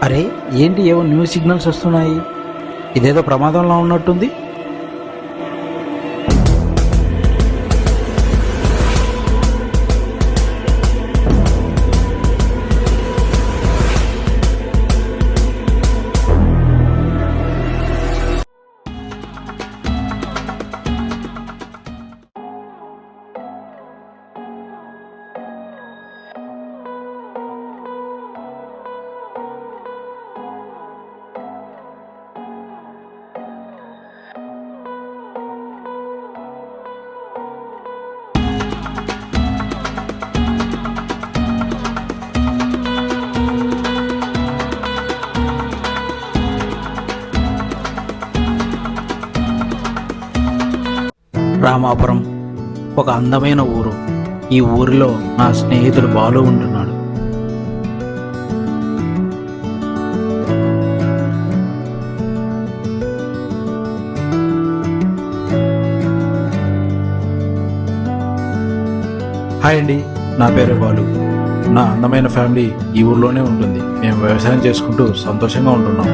అరే ఏంటి ఏవో న్యూ సిగ్నల్స్ వస్తున్నాయి. ఇదేదో ప్రమాదంలో ఉన్నట్టుంది. రామాపురం ఒక అందమైన ఊరు. ఈ ఊరిలో నా స్నేహితుడు బాలు ఉంటున్నాడు. హాయ్ అండి, నా పేరు బాలు. నా అందమైన ఫ్యామిలీ ఈ ఊర్లోనే ఉంటుంది. మేము వ్యవసాయం చేసుకుంటూ సంతోషంగా ఉంటున్నాం.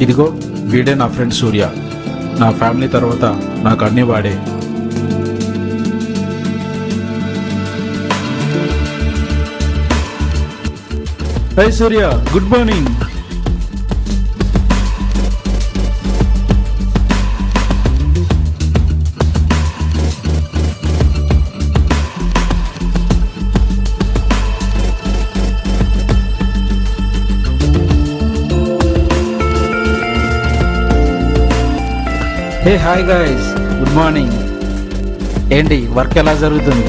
ఇదిగో వీడే నా ఫ్రెండ్ సూర్య. నా ఫ్యామిలీ తర్వాత నాకు అన్నీ వాడే. Hi Surya, good morning. Hey hi guys, good morning. ఏంటి వర్క్ ఎలా జరుగుతుంది?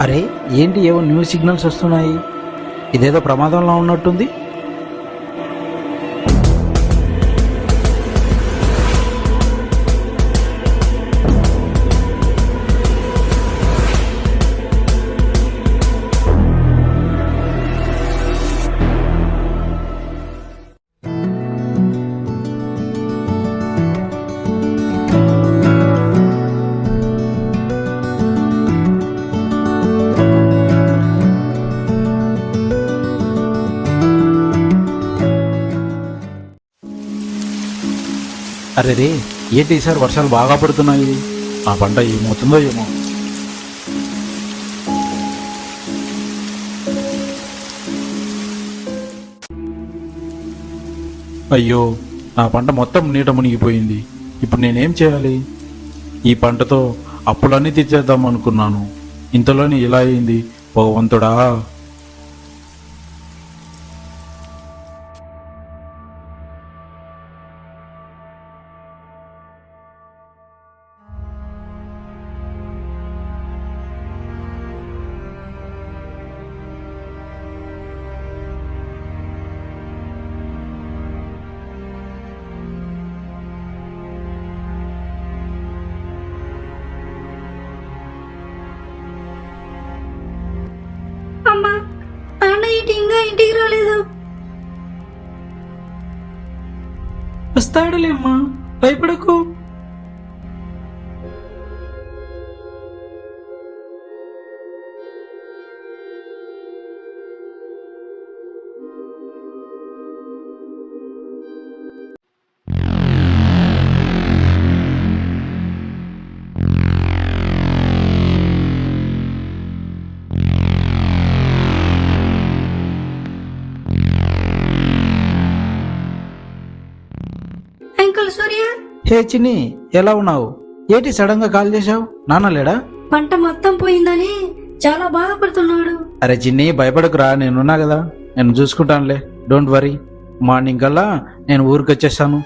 అరే ఏంటి ఏవో న్యూ సిగ్నల్స్ వస్తున్నాయి. ఇదేదో ప్రమాదంలో ఉన్నట్టుంది. అరే రే, ఏంటి ఈసారి వర్షాలు బాగా పడుతున్నాయి. ఆ పంట ఏమవుతుందో ఏమో. అయ్యో, నా పంట మొత్తం నీట మునిగిపోయింది. ఇప్పుడు నేనేం చేయాలి? ఈ పంటతో అప్పులన్నీ తీర్చేద్దాం అనుకున్నాను. ఇంతలోనే ఇలా అయింది. భగవంతుడా. అమ్మా, నాన్న ఏంటి ఇంకా ఇంటికి రాలేదు? వస్తాడులేమ్మా, భయపడకు. అంకుల్ సూర్య, హే చిన్ని, ఎలా ఉన్నావు? ఏంటి సడన్ గా కాల్ చేశావు? నాన్న లేడా? పంట మొత్తం పోయిందని చాలా బాధపడుతున్నాడు. అరే చిన్ని భయపడకురా, నేనున్నా కదా, నేను చూసుకుంటానులే, డోంట్ వరీ. మార్నింగ్ కల్లా నేను ఊరికి వచ్చేస్తాను.